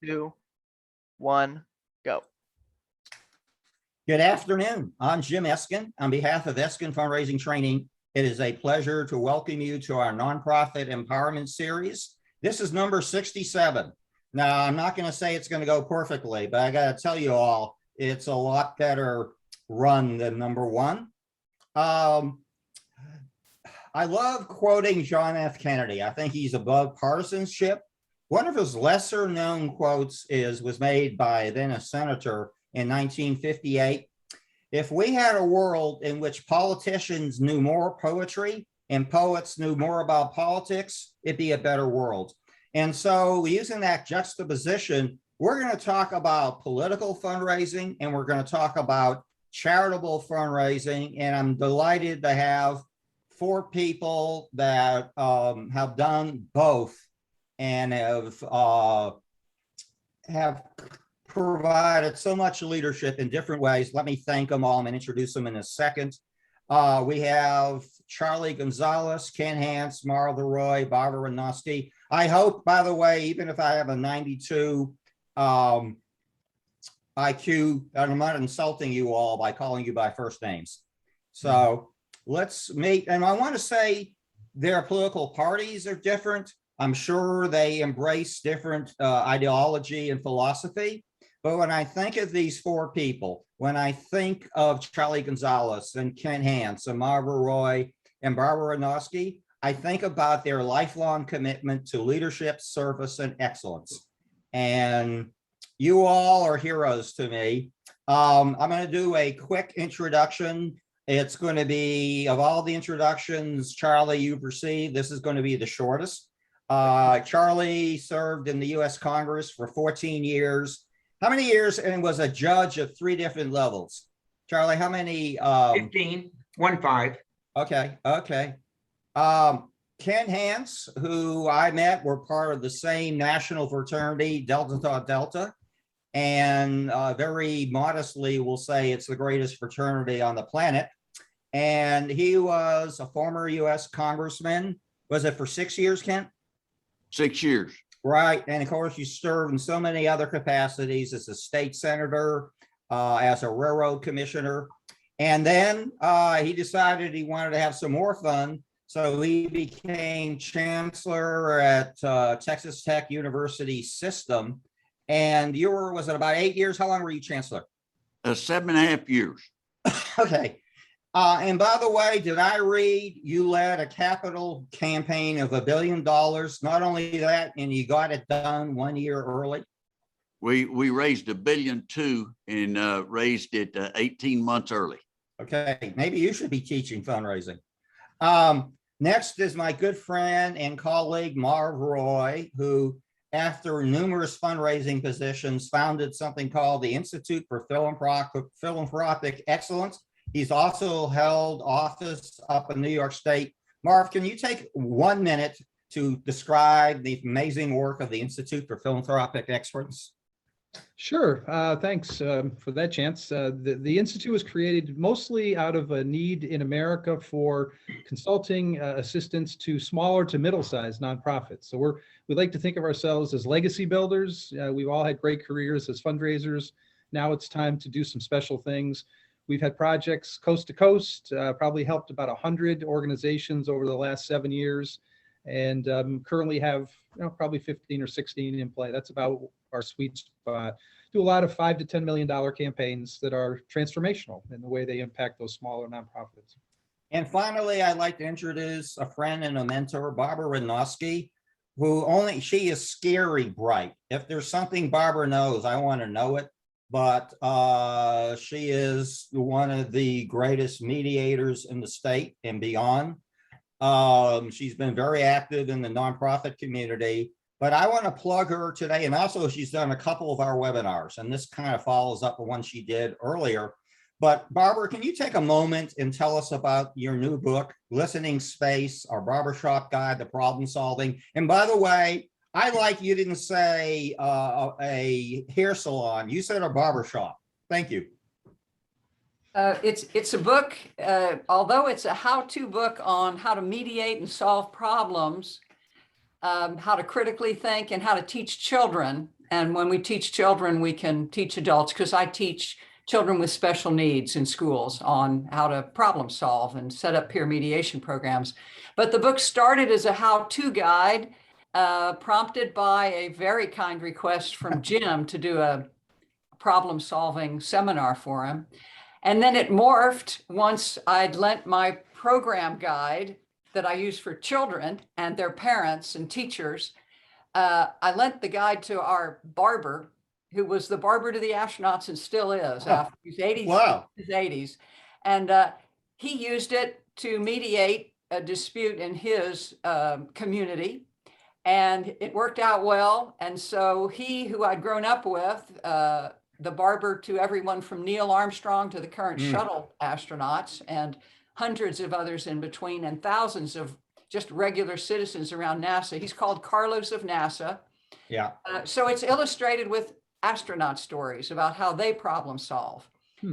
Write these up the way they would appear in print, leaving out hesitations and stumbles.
2, 1, go. Good afternoon. I'm Jim Eskin. On behalf of Eskin Fundraising Training, it is a pleasure to welcome you to our nonprofit empowerment series. This is number 67. Now, I'm not going to say it's going to go perfectly, but I got to tell you all, it's a lot better run than number one. I love quoting John F. Kennedy. I think he's above partisanship. One of his lesser known quotes was made by then a senator in 1958. If we had a world in which politicians knew more poetry and poets knew more about politics, it'd be a better world. And so using that juxtaposition, we're going to talk about political fundraising and we're going to talk about charitable fundraising. And I'm delighted to have 4 people that have done both and have provided so much leadership in different ways. Let me thank them all and introduce them in a second. We have Charlie Gonzalez, Ken Hance, Mara Leroy, Barbara Renoski. I hope, by the way, even if I have a 92 IQ, and I'm not insulting you all by calling you by first names. So let's meet. And I want to say their political parties are different. I'm sure they embrace different ideology and philosophy. But when I think of these 4 people, when I think of Charlie Gonzalez and Ken Hance and Marva Roy and Barbara Renoski, I think about their lifelong commitment to leadership, service, and excellence. And you all are heroes to me. I'm going to do a quick introduction. It's going to be, of all the introductions, Charlie, you've received, this is going to be the shortest. Charlie served in the U.S. Congress for 14 years. How many years? And was a judge of 3 different levels. Charlie, how many? 15, 1-5. Okay. Ken Hance, who I met, were part of the same national fraternity, Delta Tau Delta. And very modestly will say it's the greatest fraternity on the planet. And he was a former U.S. congressman. Was it for 6 years, Ken? 6 years. Right. And of course, you served in so many other capacities as a state senator, as a railroad commissioner. And then he decided he wanted to have some more fun. So he became chancellor at Texas Tech University System. And you were, was it about 8 years? How long were you chancellor? 7.5 years. Okay. And by the way, did I read you led a capital campaign of $1 billion? Not only that, and you got it done 1 year early. We raised $1.2 billion and raised it 18 months early. Okay, maybe you should be teaching fundraising. Next is my good friend and colleague, Marv Roy, who after numerous fundraising positions founded something called the Institute for Philanthropic Excellence. He's also held office up in New York State. Marv, can you take 1 minute to describe the amazing work of the Institute for Philanthropic Excellence? Sure. Thanks for that chance. The Institute was created mostly out of a need in America for consulting assistance to smaller to middle-sized nonprofits. So we like to think of ourselves as legacy builders. We've all had great careers as fundraisers. Now it's time to do some special things. We've had projects coast to coast, probably helped about 100 organizations over the last 7 years, and currently have probably 15 or 16 in play. That's about our sweet spot. Do a lot of $5 to $10 million campaigns that are transformational in the way they impact those smaller nonprofits. And finally, I'd like to introduce a friend and a mentor, Barbara Renoski, she is scary bright. If there's something Barbara knows, I want to know it. But she is one of the greatest mediators in the state and beyond. She's been very active in the nonprofit community, but I want to plug her today. And also she's done a couple of our webinars, and this kind of follows up on one she did earlier. But Barbara, can you take a moment and tell us about your new book, Listening Space, Our Barbershop Guide to Problem Solving? And by the way, I like you didn't say a hair salon. You said a barbershop. Thank you. It's a book, although it's a how-to book on how to mediate and solve problems. how to critically think and how to teach children. And when we teach children, we can teach adults, because I teach children with special needs in schools on how to problem solve and set up peer mediation programs. But the book started as a how-to guide, prompted by a very kind request from Jim to do a problem solving seminar for him. And then it morphed once I'd lent my program guide that I use for children and their parents and teachers. I lent the guide to our barber, who was the barber to the astronauts and still is after his 80s. Wow. His 80s. And he used it to mediate a dispute in his community. And it worked out well. And so he, who I'd grown up with, the barber to everyone from Neil Armstrong to the current shuttle astronauts and hundreds of others in between, and thousands of just regular citizens around NASA. He's called Carlos of NASA. Yeah. So it's illustrated with astronaut stories about how they problem solve.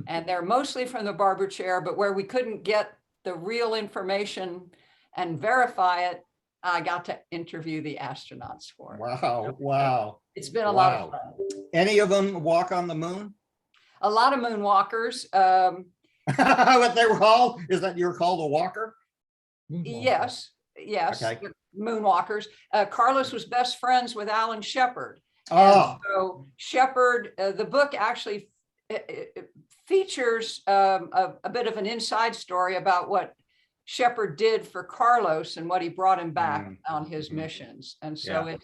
And they're mostly from the barber chair, but where we couldn't get the real information and verify it, I got to interview the astronauts for it. Wow. Wow. It's been a lot of fun. Any of them walk on the moon? A lot of moonwalkers. What they were called? Is that you're called a walker? Yes, Okay. moonwalkers. Carlos was best friends with Alan Shepard. Oh, So Shepard, the book actually features a bit of an inside story about what Shepard did for Carlos and what he brought him back on his missions. And so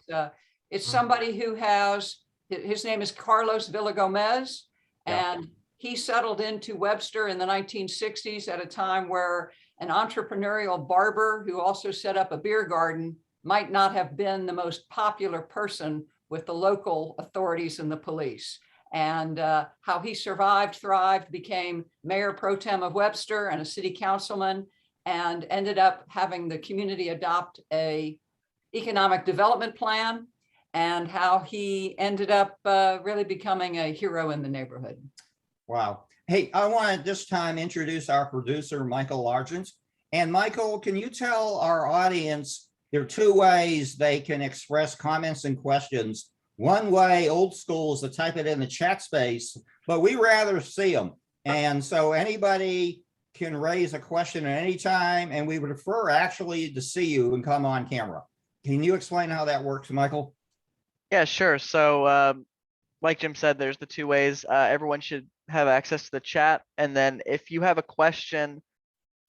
it's somebody who has, his name is Carlos Villagomez, and he settled into Webster in the 1960s at a time where an entrepreneurial barber who also set up a beer garden might not have been the most popular person with the local authorities and the police. And how he survived, thrived, became mayor pro tem of Webster and a city councilman, and ended up having the community adopt a economic development plan, and how he ended up really becoming a hero in the neighborhood. wow. Hey, I want to this time introduce our producer, Michael Largent. And Michael, can you tell our audience there are two ways they can express comments and questions? One way, old school, is to type it in the chat space, but we rather see them. And so anybody can raise a question at any time, and we would prefer actually to see you and come on camera. Can you explain how that works, Michael? Yeah, sure. So like Jim said, there's the two ways. Everyone should have access to the chat. And then if you have a question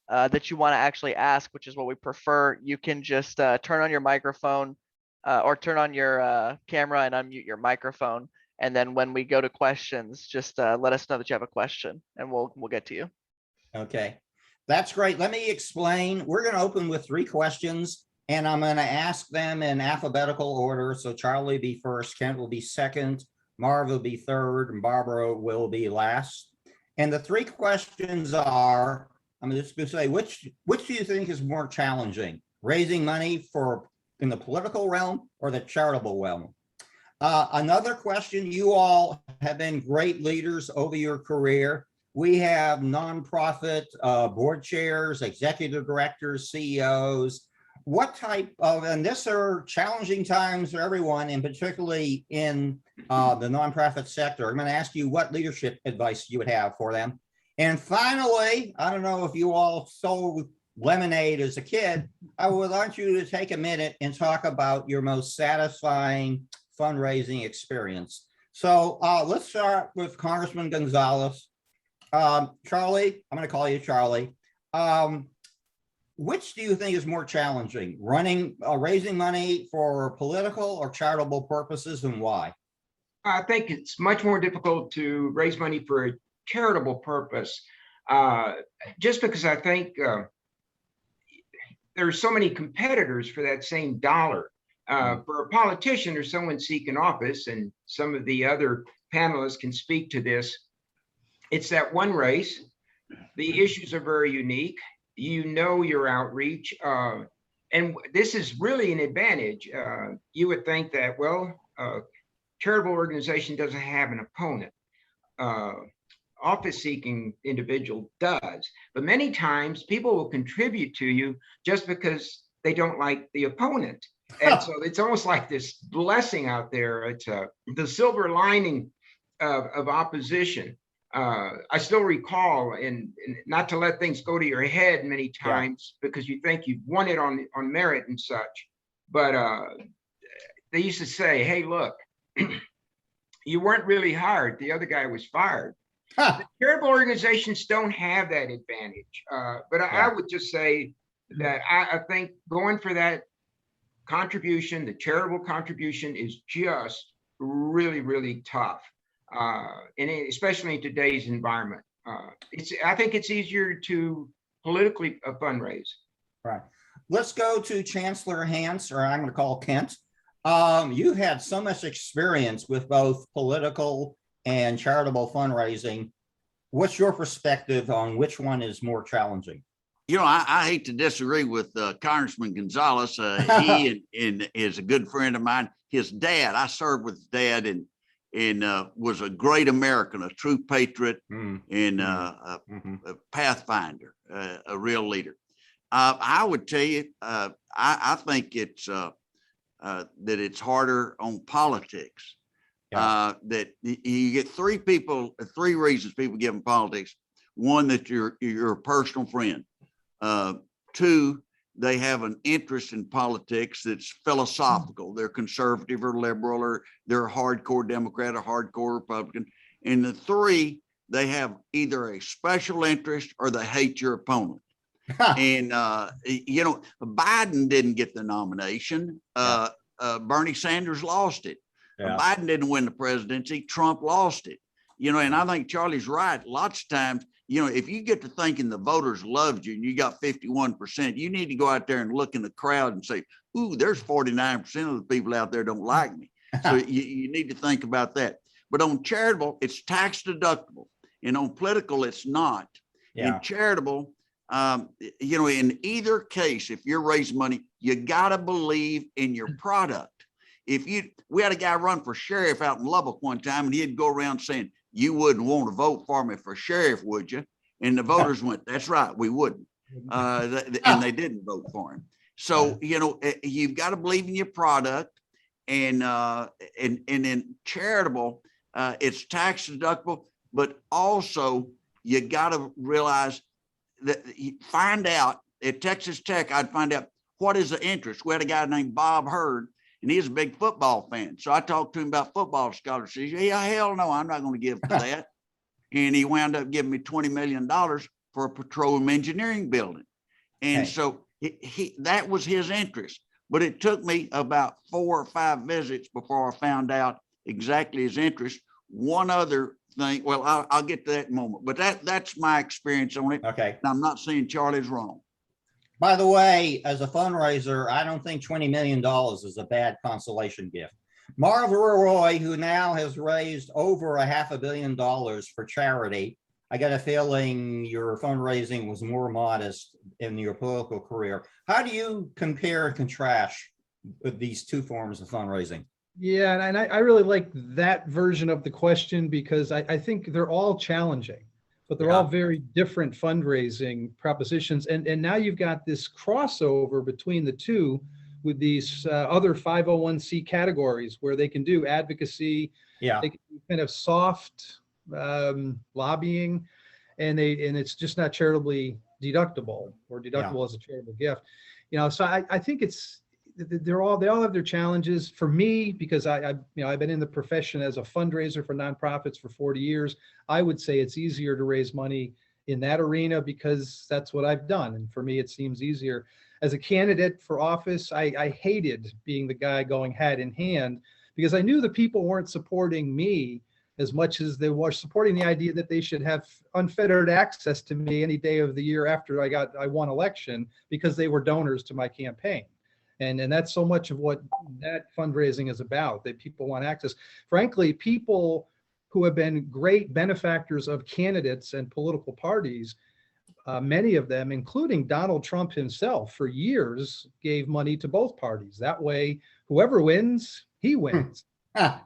that you want to actually ask, which is what we prefer, you can just turn on your microphone or turn on your camera and unmute your microphone. And then when we go to questions, just let us know that you have a question and we'll get to you. Okay, that's great. Let me explain. We're going to open with 3 questions, and I'm going to ask them in alphabetical order. So Charlie will be first, Kent will be second, Marv will be third, and Barbara will be last. And the 3 questions are, I'm just going to say, which do you think is more challenging? Raising money for in the political realm or the charitable realm? Another question, you all have been great leaders over your career. We have nonprofit board chairs, executive directors, CEOs. What type of, and this are challenging times for everyone, and particularly in the nonprofit sector. I'm going to ask you what leadership advice you would have for them. And finally, I don't know if you all sold lemonade as a kid. I would like you to take a minute and talk about your most satisfying fundraising experience. So let's start with Congressman Gonzalez. Charlie, I'm going to call you Charlie. Which do you think is more challenging, raising money for political or charitable purposes, and why? I think it's much more difficult to raise money for a charitable purpose, just because I think there's so many competitors for that same dollar. For a politician or someone seeking office, and some of the other panelists can speak to this, it's that one race. The issues are very unique. You know your outreach, and this is really an advantage. You would think that, well, charitable organization doesn't have an opponent. Office-seeking individual does, but many times people will contribute to you just because they don't like the opponent. And so it's almost like this blessing out there. It's the silver lining of opposition. I still recall, and not to let things go to your head many times because you think you've won it on merit and such, but they used to say, "Hey, look, you weren't really hired. The other guy was fired." The charitable organizations don't have that advantage. But I would just say that I think going for that contribution, the charitable contribution, is just really, really tough. And especially in today's environment. I think it's easier to politically fundraise. Right. Let's go to Chancellor Hance, or I'm going to call Kent. You've had so much experience with both political and charitable fundraising. What's your perspective on which one is more challenging? You know, I hate to disagree with Congressman Gonzalez. He is a good friend of mine. His dad, I served with his dad, and was a great American, a true patriot, and a pathfinder, a real leader. I would tell you, I think it's that it's harder on politics. That you get three reasons people give in politics. One, that you're a personal friend. Two, they have an interest in politics that's philosophical. They're conservative or liberal, or they're a hardcore Democrat or hardcore Republican. And the three, they have either a special interest or they hate your opponent. And, you know, Biden didn't get the nomination. Bernie Sanders lost it. Biden didn't win the presidency. Trump lost it. You know, and I think Charlie's right. Lots of times, you know, if you get to thinking the voters loved you and you got 51%, you need to go out there and look in the crowd and say, ooh, there's 49% of the people out there don't like me. So you need to think about that. But on charitable, it's tax deductible. And on political, it's not. In charitable, you know, in either case, if you're raising money, you got to believe in your product. We had a guy run for sheriff out in Lubbock one time, and he'd go around saying, "You wouldn't want to vote for me for sheriff, would you?" And the voters went, "That's right, we wouldn't." And they didn't vote for him. So, you know, you've got to believe in your product. And in charitable, it's tax deductible, but also you got to realize that you find out at Texas Tech, I'd find out what is the interest. We had a guy named Bob Hurd, and he's a big football fan. So I talked to him about football scholarships. Yeah, hell no, I'm not going to give to that. And he wound up giving me $20 million for a petroleum engineering building. And so that was his interest. But it took me about 4 or 5 visits before I found out exactly his interest. One other thing, well, I'll get to that in a moment, but that's my experience on it. Okay. And I'm not saying Charlie's wrong. By the way, as a fundraiser, I don't think $20 million is a bad consolation gift. Marv Roy, who now has raised over $500 million for charity, I got a feeling your fundraising was more modest in your political career. How do you compare and contrast with these two forms of fundraising? Yeah, and I really like that version of the question because I think they're all challenging, but they're all very different fundraising propositions. And now you've got this crossover between the two with these other 501c categories where they can do advocacy, they can do kind of soft lobbying, and it's just not charitably deductible or deductible as a charitable gift. You know, so I think they all have their challenges. For me, because I've been in the profession as a fundraiser for nonprofits for 40 years, I would say it's easier to raise money in that arena because that's what I've done. And for me, it seems easier. As a candidate for office, I hated being the guy going hat in hand because I knew the people weren't supporting me as much as they were supporting the idea that they should have unfettered access to me any day of the year after I won election because they were donors to my campaign. And that's so much of what that fundraising is about, that people want access. Frankly, people who have been great benefactors of candidates and political parties, many of them, including Donald Trump himself, for years gave money to both parties. That way, whoever wins, he wins. It's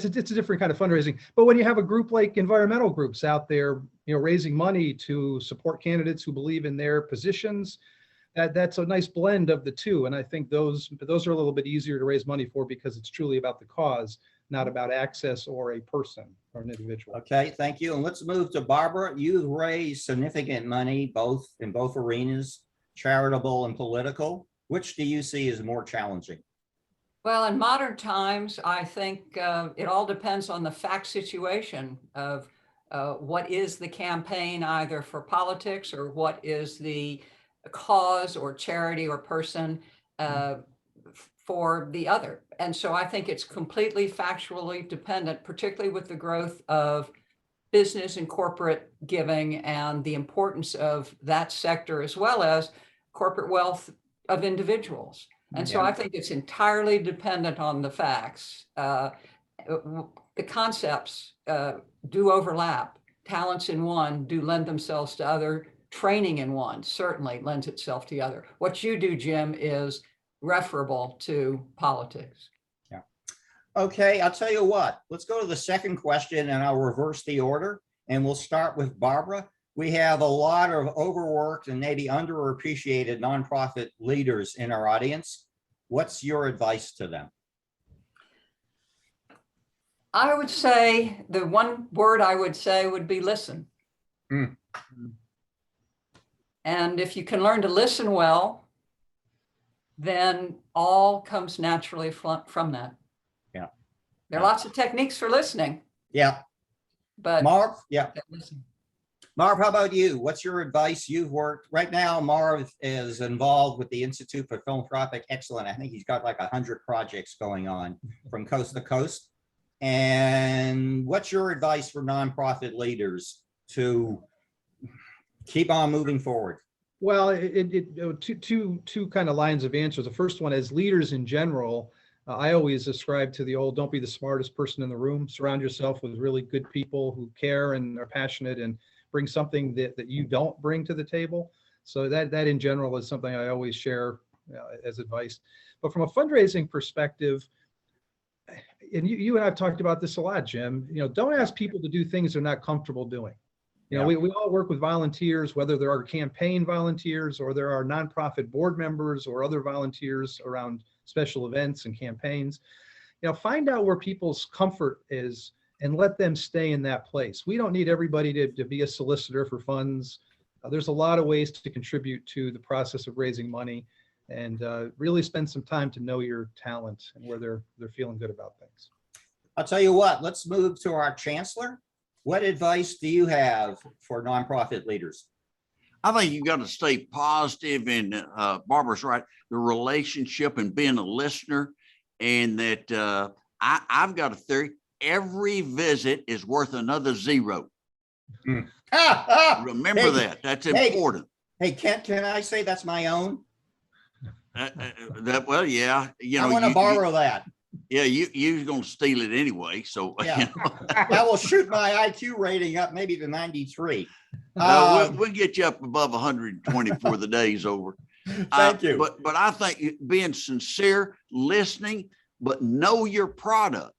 a different kind of fundraising. But when you have a group like environmental groups out there, raising money to support candidates who believe in their positions, that's a nice blend of the two. And I think those are a little bit easier to raise money for because it's truly about the cause, not about access or a person or an individual. Okay, thank you. And let's move to Barbara. You've raised significant money in both arenas, charitable and political. Which do you see as more challenging? Well, in modern times, I think it all depends on the fact situation of what is the campaign either for politics or what is the cause or charity or person for the other. And so I think it's completely factually dependent, particularly with the growth of business and corporate giving and the importance of that sector, as well as corporate wealth of individuals. And so I think it's entirely dependent on the facts. The concepts do overlap. Talents in one do lend themselves to other. Training in one certainly lends itself to the other. What you do, Jim, is referable to politics. Yeah. Okay, I'll tell you what. Let's go to the second question and I'll reverse the order. And we'll start with Barbara. We have a lot of overworked and maybe underappreciated nonprofit leaders in our audience. What's your advice to them? I would say the one word I would say would be listen. Mm. And if you can learn to listen well, then all comes naturally from that. Yeah. There are lots of techniques for listening. Yeah. But Marv, yeah. listen. Marv, how about you? What's your advice? You've worked right now. Marv is involved with the Institute for Philanthropic Excellence. I think he's got like 100 projects going on from coast to coast. And what's your advice for nonprofit leaders to keep on moving forward? Well, two kind of lines of answers. The first one, as leaders in general, I always ascribe to the old, don't be the smartest person in the room. Surround yourself with really good people who care and are passionate and bring something that you don't bring to the table. So that in general is something I always share as advice. But from a fundraising perspective, and you and I've talked about this a lot, Jim, don't ask people to do things they're not comfortable doing. We all work with volunteers, whether there are campaign volunteers or there are nonprofit board members or other volunteers around special events and campaigns. Find out where people's comfort is and let them stay in that place. We don't need everybody to be a solicitor for funds. There's a lot of ways to contribute to the process of raising money, and really spend some time to know your talent and where they're feeling good about things. I'll tell you what, let's move to our chancellor. What advice do you have for nonprofit leaders? I think you've got to stay positive, and Barbara's right, the relationship and being a listener, and that I've got a theory, every visit is worth another zero. Remember that, that's important. Hey, can I say that's my own? Well, yeah, I want to borrow that. Yeah, you're going to steal it anyway. So yeah. That will shoot my IQ rating up maybe to 93. We'll get you up above 120 before the day's over. Thank you. But I think being sincere, listening, but know your product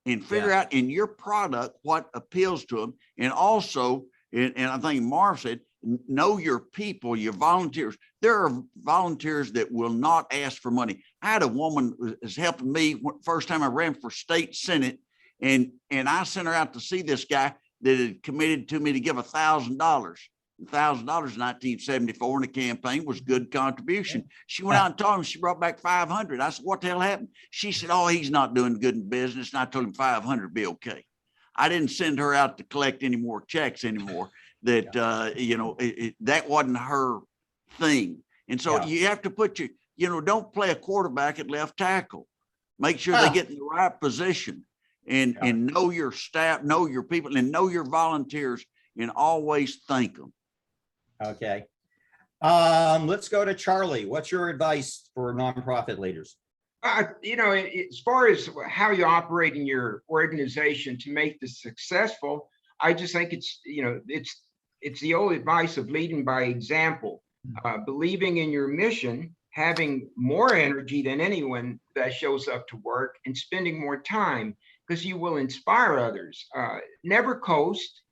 and figure out in your product what appeals to them. And also, and I think Marv said, know your people, your volunteers. There are volunteers that will not ask for money. I had a woman who was helping me first time I ran for state senate, and I sent her out to see this guy that had committed to me to give $1,000. $1,000 in 1974 in the campaign was good contribution. She went out and told him, she brought back 500. I said, what the hell happened? She said, oh, he's not doing good in business. And I told him 500 would be okay. I didn't send her out to collect any more checks anymore. That, that wasn't her thing. And so you have to put don't play a quarterback at left tackle. Make sure they get in the right position and know your staff, know your people, and know your volunteers, and always thank them. Okay. Let's go to Charlie. What's your advice for nonprofit leaders? As far as how you operate in your organization to make this successful, I just think it's the old advice of leading by example, believing in your mission, having more energy than anyone that shows up to work, and spending more time, because you will inspire others. Never coast.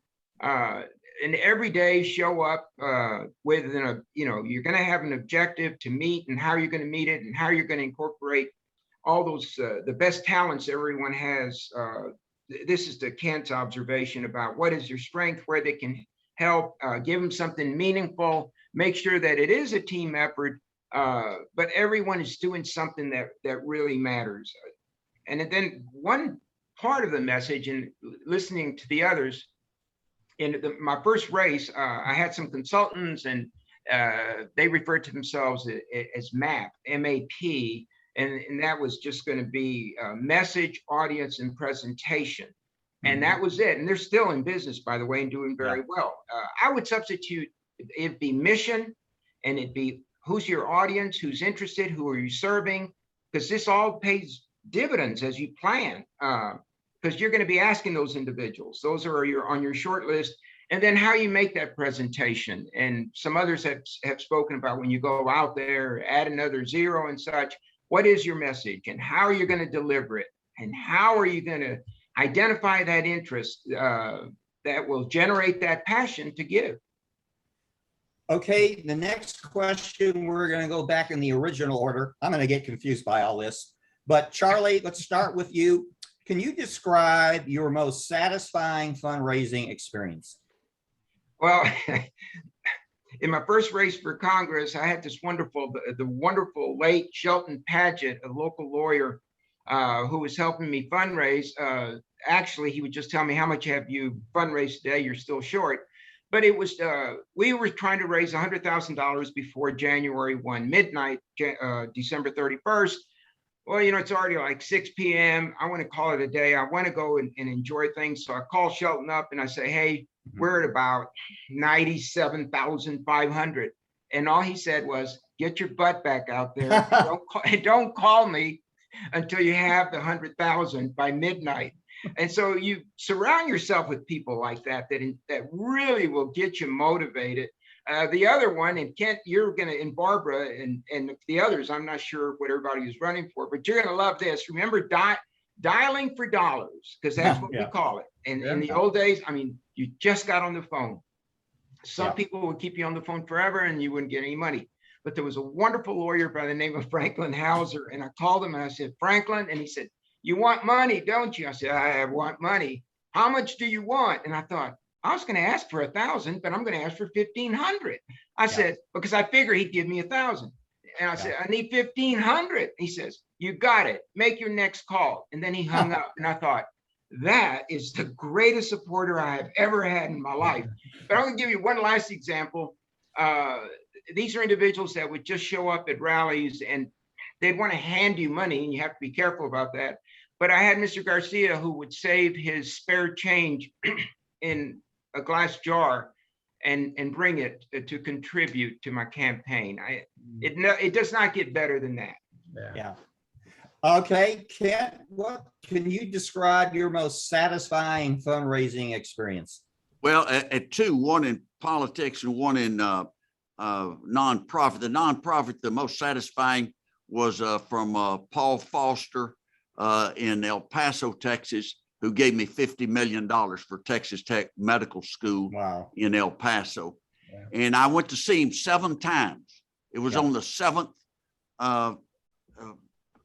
and every day show up with you're going to have an objective to meet, and how you're going to meet it, and how you're going to incorporate all those the best talents everyone has. This is the Kent's observation about what is their strength, where they can help, give them something meaningful, make sure that it is a team effort, but everyone is doing something that really matters. And then one part of the message, and listening to the others, in my first race, I had some consultants, and they referred to themselves as MAP, M-A-P, and that was just going to be message, audience, and presentation. And that was it. And they're still in business, by the way, and doing very well. I would substitute, it'd be mission, and it'd be who's your audience, who's interested, who are you serving, because this all pays dividends as you plan, because you're going to be asking those individuals. Those are on your short list. And then how you make that presentation. And some others have spoken about when you go out there, add another zero and such. What is your message, and how are you going to deliver it? And how are you going to identify that interest that will generate that passion to give? Okay, the next question, we're going to go back in the original order. I'm going to get confused by all this. But Charlie, let's start with you. Can you describe your most satisfying fundraising experience? Well, in my first race for Congress, I had this wonderful late Shelton Paget, a local lawyer, who was helping me fundraise. Actually, he would just tell me, how much have you fundraised today? You're still short. But it was, we were trying to raise $100,000 before January 1, midnight, December 31st. Well, it's already like 6 p.m. I want to call it a day. I want to go and enjoy things. So I call Shelton up and I say, hey, we're at about 97,500. And all he said was, get your butt back out there. Don't call me until you have the 100,000 by midnight. And so you surround yourself with people like that really will get you motivated. The other one, and Kent, you're going to, and Barbara and the others, I'm not sure what everybody is running for, but you're going to love this. Remember dialing for dollars, because that's what we call it. And in the old days, I mean, you just got on the phone. Some people would keep you on the phone forever and you wouldn't get any money. But there was a wonderful lawyer by the name of Franklin Hauser. And I called him and I said, Franklin, and he said, you want money, don't you? I said, I want money. How much do you want? And I thought, I was going to ask for 1,000, but I'm going to ask for 1,500. I said, because I figure he'd give me 1,000. And I said, I need 1,500. He says, you got it. Make your next call. And then he hung up. And I thought, that is the greatest supporter I have ever had in my life. But I'm going to give you one last example. These are individuals that would just show up at rallies and they'd want to hand you money, and you have to be careful about that. But I had Mr. Garcia who would save his spare change in a glass jar and bring it to contribute to my campaign. It does not get better than that. Yeah. Okay, Kent, what can you describe your most satisfying fundraising experience? Well, at two, one in politics and one in nonprofit. The nonprofit, the most satisfying was from Paul Foster in El Paso, Texas, who gave me $50 million for Texas Tech Medical School in El Paso. Yeah. And I went to see him 7 times. It was on the 7th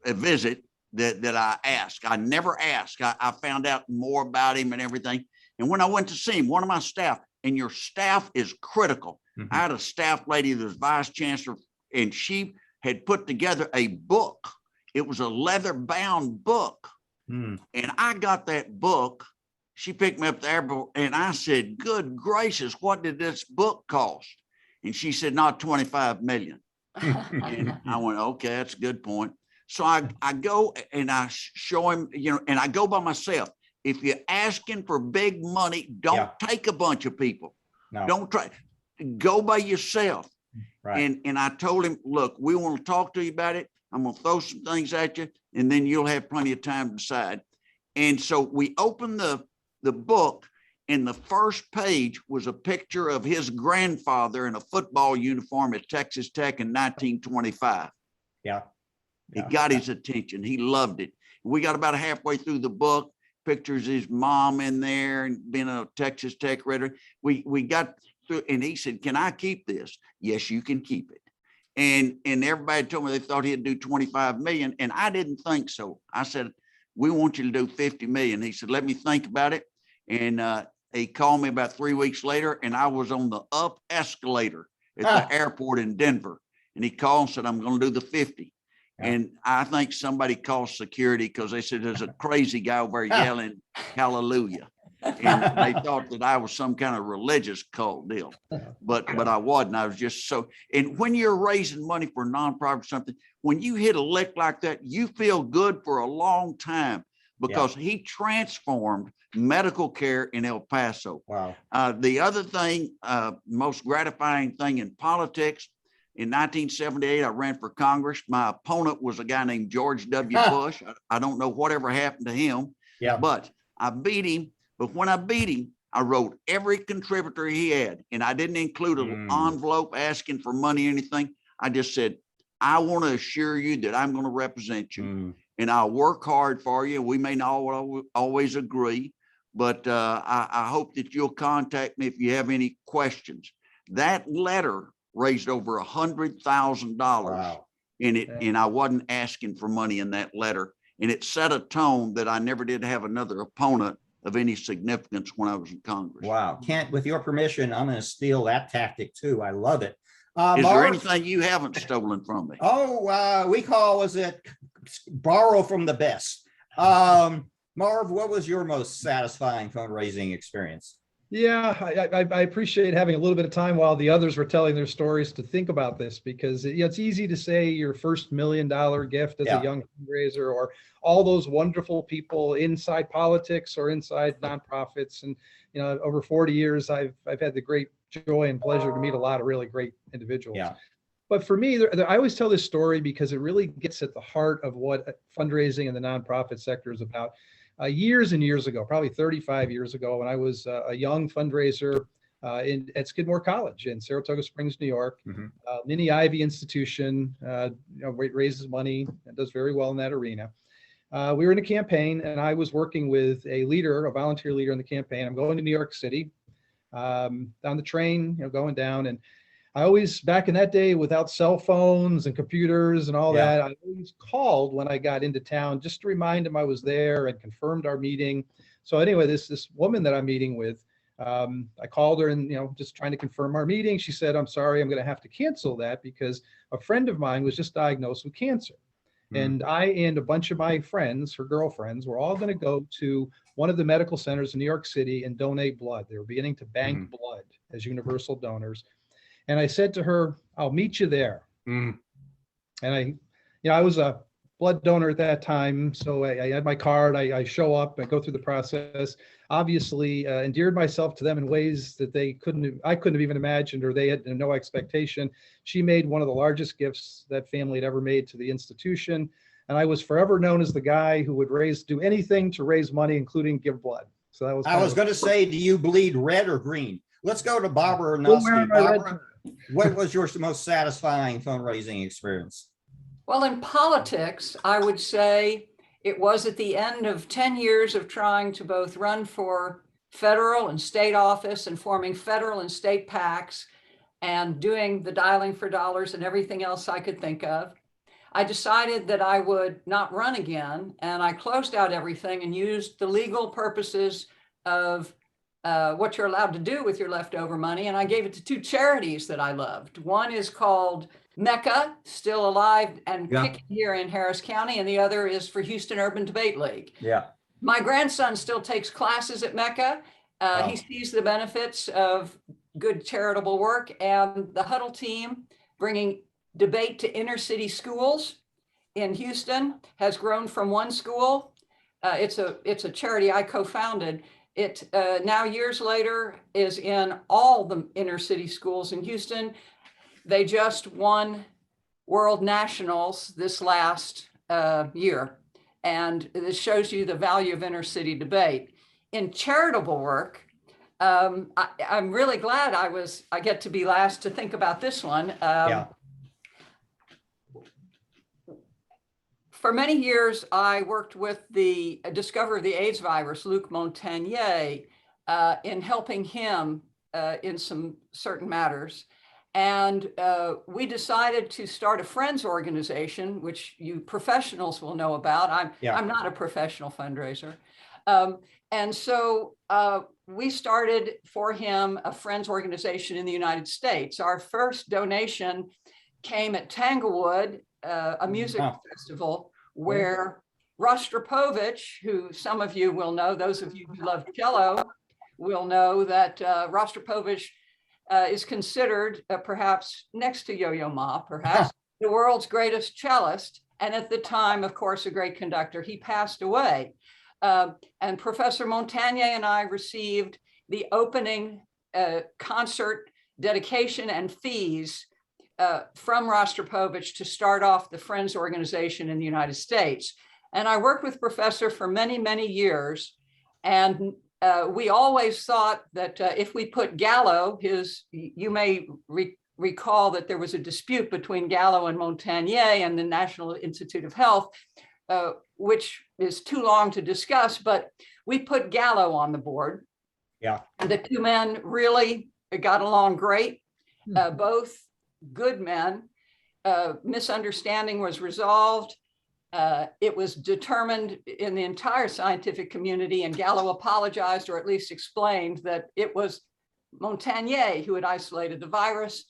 visit that I asked. I never asked. I found out more about him and everything. And when I went to see him, one of my staff, and your staff is critical. Mm-hmm. I had a staff lady that was vice chancellor, and she had put together a book. It was a leather-bound book. And I got that book. She picked me up at the airport, and I said, good gracious, what did this book cost? And she said, not 25 million. And I went, okay, that's a good point. So I go and I show him, and I go by myself. If you're asking for big money, don't take a bunch of people. No. Don't try. Go by yourself. Right. And I told him, look, we want to talk to you about it. I'm going to throw some things at you, and then you'll have plenty of time to decide. And so we opened the book, and the first page was a picture of his grandfather in a football uniform at Texas Tech in 1925. It got his attention. He loved it. We got about halfway through the book, pictures of his mom in there and being a Texas Tech rhetoric. We got through, and he said, "Can I keep this?" "Yes, you can keep it." And everybody told me they thought he'd do 25 million, and I didn't think so. I said, "We want you to do 50 million." He said, "Let me think about it." And he called me about 3 weeks later, and I was on the up escalator at the airport in Denver. And he called and said, "I'm going to do the 50. Yeah. And I think somebody called security because they said there's a crazy guy over there yelling hallelujah. And they thought that I was some kind of religious cult deal, but I wasn't. I was just so. And when you're raising money for a nonprofit or something, when you hit a lick like that, you feel good for a long time, because he transformed medical care in El Paso. Wow. The other thing, most gratifying thing in politics, in 1978, I ran for Congress. My opponent was a guy named George W. Bush. I don't know whatever happened to him, but I beat him. But when I beat him, I wrote every contributor he had, and I didn't include an envelope asking for money or anything. I just said, "I want to assure you that I'm going to represent you, and I'll work hard for you. We may not always agree, but I hope that you'll contact me if you have any questions." That letter raised over $100,000 in it, and I wasn't asking for money in that letter, and it set a tone that I never did have another opponent of any significance when I was in Congress. Wow. Kent, with your permission, I'm going to steal that tactic too. I love it. Is there Marv? anything you haven't stolen from me? Oh, we call, was it borrow from the best? Marv, what was your most satisfying fundraising experience? Yeah, I appreciate having a little bit of time while the others were telling their stories to think about this, because it's easy to say your first $1 million gift as a young fundraiser, or all those wonderful people inside politics or inside nonprofits. And, you know, over 40 years, I've had the great joy and pleasure to meet a lot of really great individuals. Yeah. But for me, I always tell this story because it really gets at the heart of what fundraising in the nonprofit sector is about. Years and years ago, probably 35 years ago, when I was a young fundraiser at Skidmore College in Saratoga Springs, New York, mini Ivy institution, raises money and does very well in that arena. We were in a campaign, and I was working with a volunteer leader in the campaign. I'm going to New York City, on the train, going down, and I always, back in that day, without cell phones and computers and all that, I always called when I got into town just to remind him I was there and confirmed our meeting. So anyway, this woman that I'm meeting with, I called her and, just trying to confirm our meeting. She said, "I'm sorry, I'm going to have to cancel that because a friend of mine was just diagnosed with cancer." And I and a bunch of my friends, her girlfriends, were all going to go to one of the medical centers in New York City and donate blood. They were beginning to bank blood as universal donors. And I said to her, "I'll meet you there." And I was a blood donor at that time. So I had my card, I show up, I go through the process, obviously endeared myself to them in ways that I couldn't have even imagined, or they had no expectation. She made one of the largest gifts that family had ever made to the institution. And I was forever known as the guy who would do anything to raise money, including give blood. So that was. I was going to say, do you bleed red or green? Let's go to Barbara Arnowski. Barbara, what was your most satisfying fundraising experience? Well, in politics, I would say it was at the end of 10 years of trying to both run for federal and state office and forming federal and state PACs and doing the dialing for dollars and everything else I could think of. I decided that I would not run again, and I closed out everything and used the legal purposes of what you're allowed to do with your leftover money. And I gave it to two charities that I loved. One is called Mecca, still alive and kicking here in Harris County, and the other is for Houston Urban Debate League. My grandson still takes classes at Mecca. He sees the benefits of good charitable work, and the Huddle team bringing debate to inner city schools in Houston has grown from one school. It's a charity I co-founded. It now, years later, is in all the inner city schools in Houston. They just won World Nationals this last year. And this shows you the value of inner city debate. In charitable work, I'm really glad I get to be last to think about this one. For many years, I worked with the discoverer of the AIDS virus, Luc Montagnier, in helping him in some certain matters. And we decided to start a friends organization, which you professionals will know about. I'm not a professional fundraiser. And so we started for him a friends organization in the United States. Our first donation came at Tanglewood, a music festival, where Rostropovich, who some of you will know, those of you who love cello will know that Rostropovich is considered perhaps next to Yo-Yo Ma, perhaps the world's greatest cellist. And at the time, of course, a great conductor. He passed away. And Professor Montagnier and I received the opening concert dedication and fees from Rostropovich to start off the Friends organization in the United States. And I worked with Professor for many, many years. And we always thought that if we put Gallo, you may recall that there was a dispute between Gallo and Montagnier and the National Institute of Health, which is too long to discuss, but we put Gallo on the board. Yeah. The two men really got along great, both good men. Misunderstanding was resolved. It was determined in the entire scientific community, and Gallo apologized, or at least explained that it was Montagnier who had isolated the virus.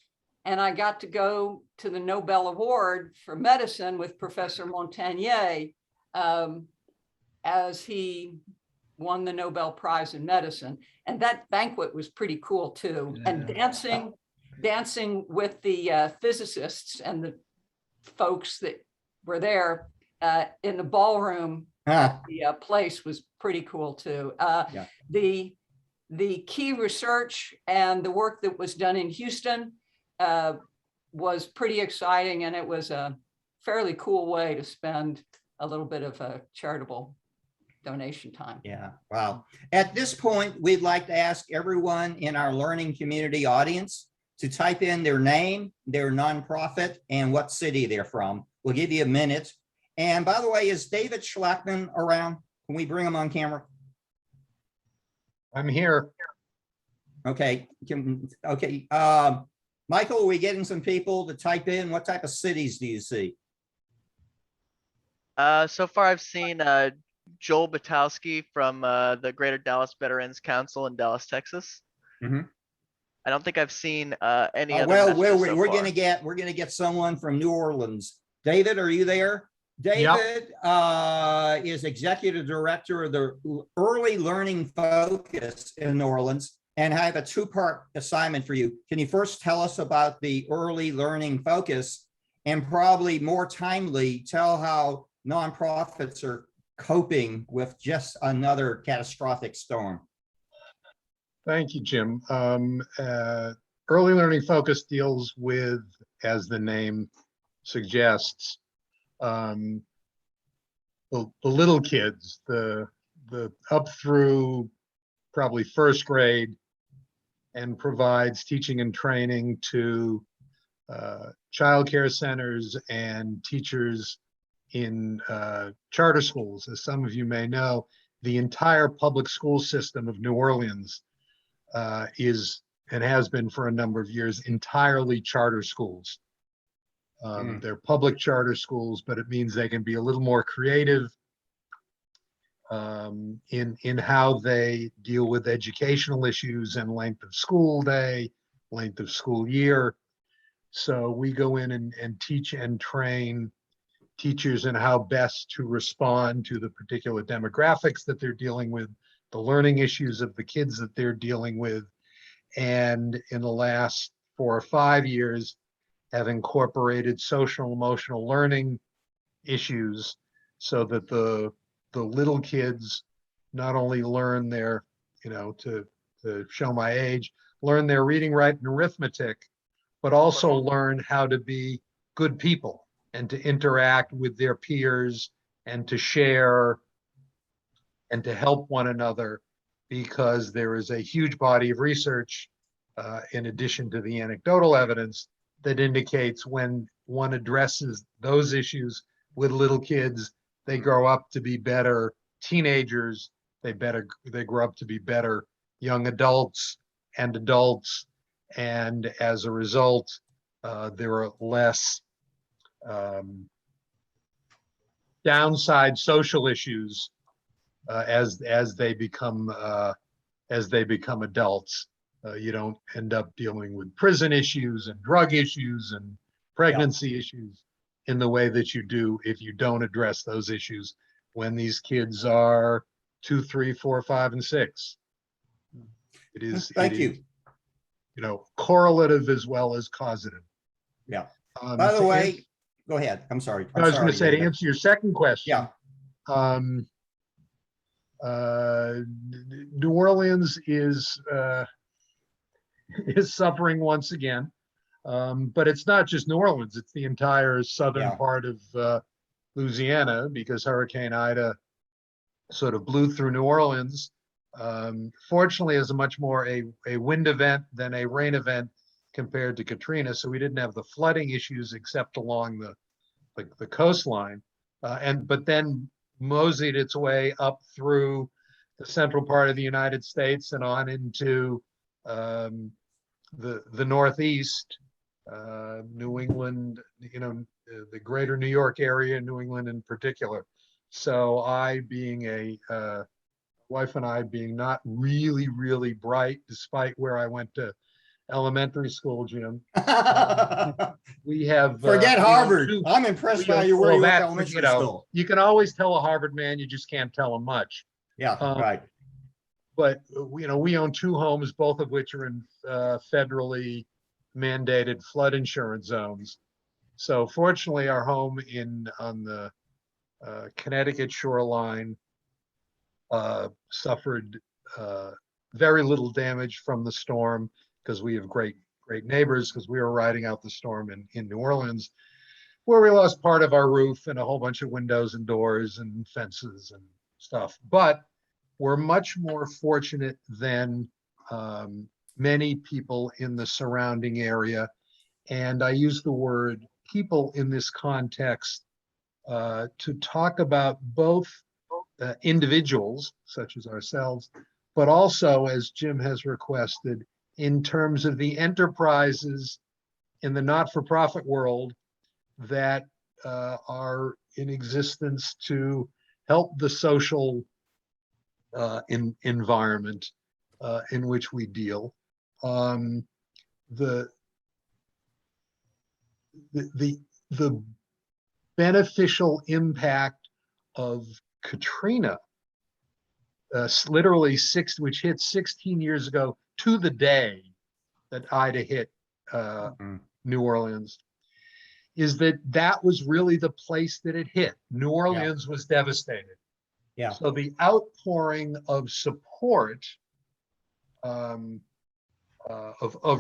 And I got to go to the Nobel Award for Medicine with Professor Montagnier as he won the Nobel Prize in Medicine. And that banquet was pretty cool too. Yeah. And dancing with the physicists and the folks that were there in the ballroom at the place was pretty cool too. The key research and the work that was done in Houston was pretty exciting, and it was a fairly cool way to spend a little bit of a charitable donation time. Yeah, wow. At this point, we'd like to ask everyone in our learning community audience to type in their name, their nonprofit, and what city they're from. We'll give you a minute. And by the way, is David Schlackman around? Can we bring him on camera? I'm here. Okay. Michael, are we getting some people to type in? What type of cities do you see? So far I've seen Joel Batowski from the Greater Dallas Veterans Council in Dallas, Texas. Mm-hmm. I don't think I've seen any other well, messages we're so far. gonna get someone from New Orleans. David, are you there? David is executive director of the Early Learning Focus in New Orleans, and I have a two-part assignment for you. Can you first tell us about the Early Learning Focus, and probably more timely, tell how nonprofits are coping with just another catastrophic storm? Thank you, Jim. Early Learning Focus deals with, as the name suggests, the little kids, the up through probably first grade, and provides teaching and training to childcare centers and teachers in charter schools. As some of you may know, the entire public school system of New Orleans is, and has been for a number of years, entirely charter schools. They're public charter schools, but it means they can be a little more creative in how they deal with educational issues and length of school day, length of school year. So we go in and teach and train teachers in how best to respond to the particular demographics that they're dealing with, the learning issues of the kids that they're dealing with. And in the last 4 or 5 years, have incorporated social emotional learning issues so that the little kids not only learn their, to show my age, learn their reading, writing, and arithmetic, but also learn how to be good people and to interact with their peers and to share and to help one another, because there is a huge body of research in addition to the anecdotal evidence that indicates when one addresses those issues with little kids. They grow up to be better teenagers. They grow up to be better young adults and adults. And as a result, there are less downside social issues as they become adults. You don't end up dealing with prison issues and drug issues and pregnancy issues in the way that you do if you don't address those issues when these kids are 2, 3, 4, 5, and 6. It is, Thank you. Correlative as well as causative. Yeah. By the to way, answer- go ahead. I'm sorry. I was going to say, to David. answer your second question. Yeah. New Orleans is suffering once again, but it's not just New Orleans; it's the entire southern part of Louisiana, because Hurricane Ida sort of blew through New Orleans. Fortunately, is a much more a wind event than a rain event compared to Katrina, so we didn't have the flooding issues except along the coastline, but then moseyed its way up through the central part of the United States and on into the Northeast, New England, the greater New York area, New England in particular. So wife and I being not really, really bright, despite where I went to elementary school, Jim. We have Forget Harvard. two- I'm impressed we by have- you where well, you went to that, elementary you know, school. You can always tell a Harvard man, you just can't tell him much. Yeah, right. But we own 2 homes, both of which are in federally mandated flood insurance zones. So fortunately, our home on the Connecticut shoreline suffered very little damage from the storm, because we have great neighbors, because we were riding out the storm in New Orleans, where we lost part of our roof and a whole bunch of windows and doors and fences and stuff. But we're much more fortunate than many people in the surrounding area. And I use the word people in this context to talk about both individuals, such as ourselves, but also, as Jim has requested, in terms of the enterprises in the not-for-profit world that are in existence to help the social environment in which we deal. The beneficial impact of Katrina, literally which hit 16 years ago to the day that Ida hit New Orleans, is that was really the place that it hit. New Orleans was devastated. Yeah. So the outpouring of support of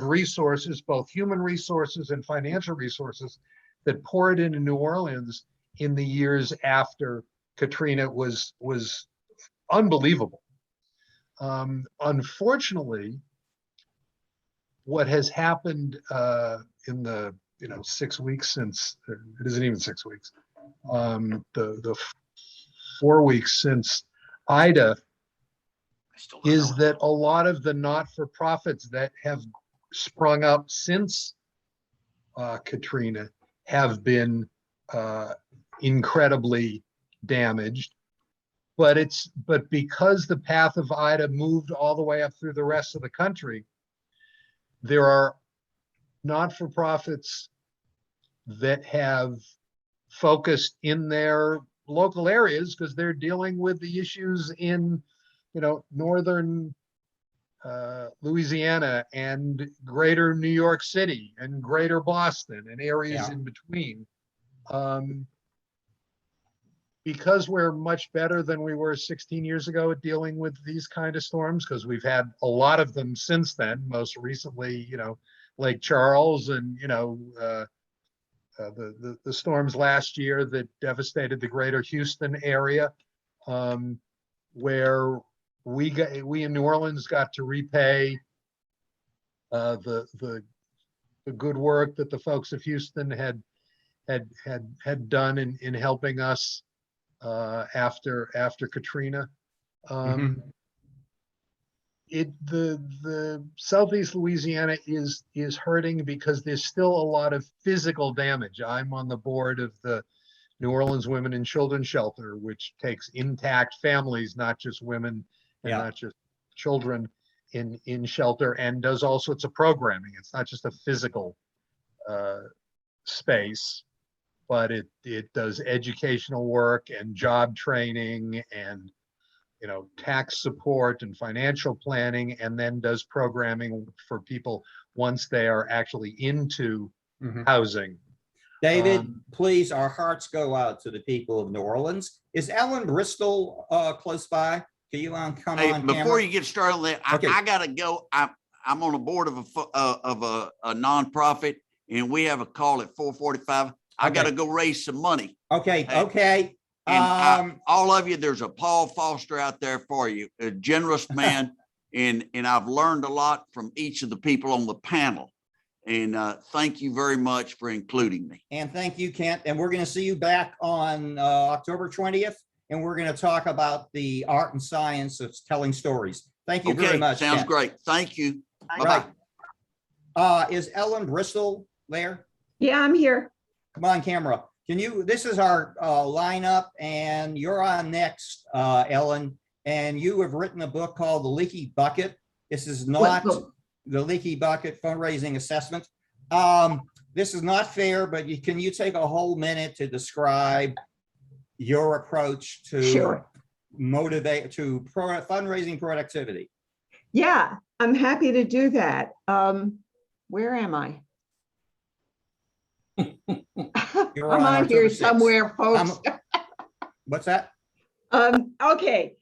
resources, both human resources and financial resources, that poured into New Orleans in the years after Katrina was unbelievable. Unfortunately, what has happened in the 6 weeks since, it isn't even 6 weeks, the 4 weeks since Ida, is that a lot of the not-for-profits that have sprung up since Katrina have been incredibly damaged. But because the path of Ida moved all the way up through the rest of the country, there are not-for-profits that have focused in their local areas because they're dealing with the issues in, northern Louisiana and greater New York City and greater Boston and areas in between. Because we're much better than we were 16 years ago at dealing with these kind of storms, because we've had a lot of them since then, most recently, Lake Charles and, the storms last year that devastated the greater Houston area, where we in New Orleans got to repay the good work that the folks of Houston had had done in helping us after Katrina. The Southeast Louisiana is hurting because there's still a lot of physical damage. I'm on the board of the New Orleans Women and Children Shelter, which takes intact families, not just women and Yeah. not just children in shelter, and does all sorts of programming. It's not just a physical space, but it does educational work and job training and tax support and financial planning, and then does programming for people once they are actually into housing. David, please, our hearts go out to the people of New Orleans. Is Ellen Bristol close by? Can you come Hey, on before camera? you get started on that, Okay. I gotta go. I'm on the board of a nonprofit, and we have a call at 4:45. I Okay. gotta go raise some money. Okay, Hey, okay. And all of you, there's a Paul Foster out there for you, a generous man. And I've learned a lot from each of the people on the panel. And thank you very much for including me. And thank you, Kent. And we're going to see you back on October 20th. And we're going to talk about the art and science of telling stories. Thank you very much. Sounds Kent. great. Thank you. Bye-bye. Right. Is Ellen Bristol there? Yeah, I'm here. Come on camera. This is our lineup, and you're on next, Ellen. And you have written a book called The Leaky Bucket. This is not the Leaky Bucket Fundraising Assessment. This is not fair, but can you take a whole minute to describe your approach to fundraising productivity? Yeah, I'm happy to do that. Where am I? You're I'm on here October 6th. somewhere, folks. What's that? Okay,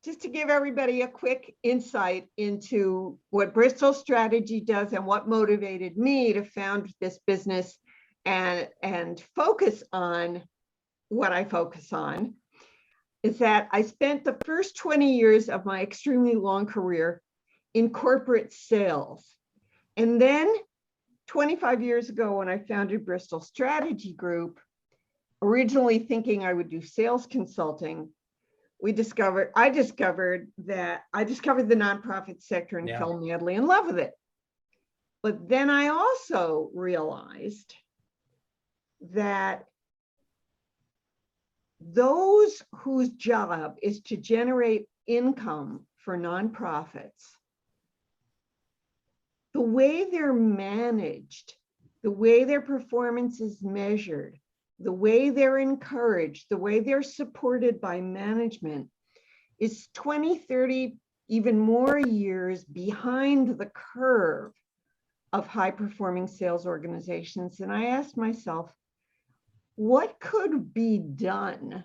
just to give everybody a quick insight into what Bristol Strategy does and what motivated me to found this business and focus on what I focus on, is that I spent the first 20 years of my extremely long career in corporate sales. And then 25 years ago, when I founded Bristol Strategy Group, originally thinking I would do sales consulting, I discovered the nonprofit sector and fell madly in love with it. But then I also realized that those whose job is to generate income for nonprofits, the way they're managed, the way their performance is measured, the way they're encouraged, the way they're supported by management is 20, 30, even more years behind the curve of high-performing sales organizations. And I asked myself, what could be done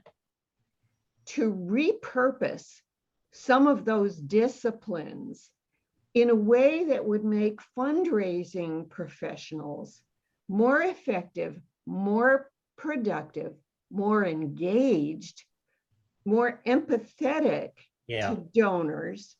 to repurpose some of those disciplines in a way that would make fundraising professionals more effective, more productive, more engaged, more empathetic to donors,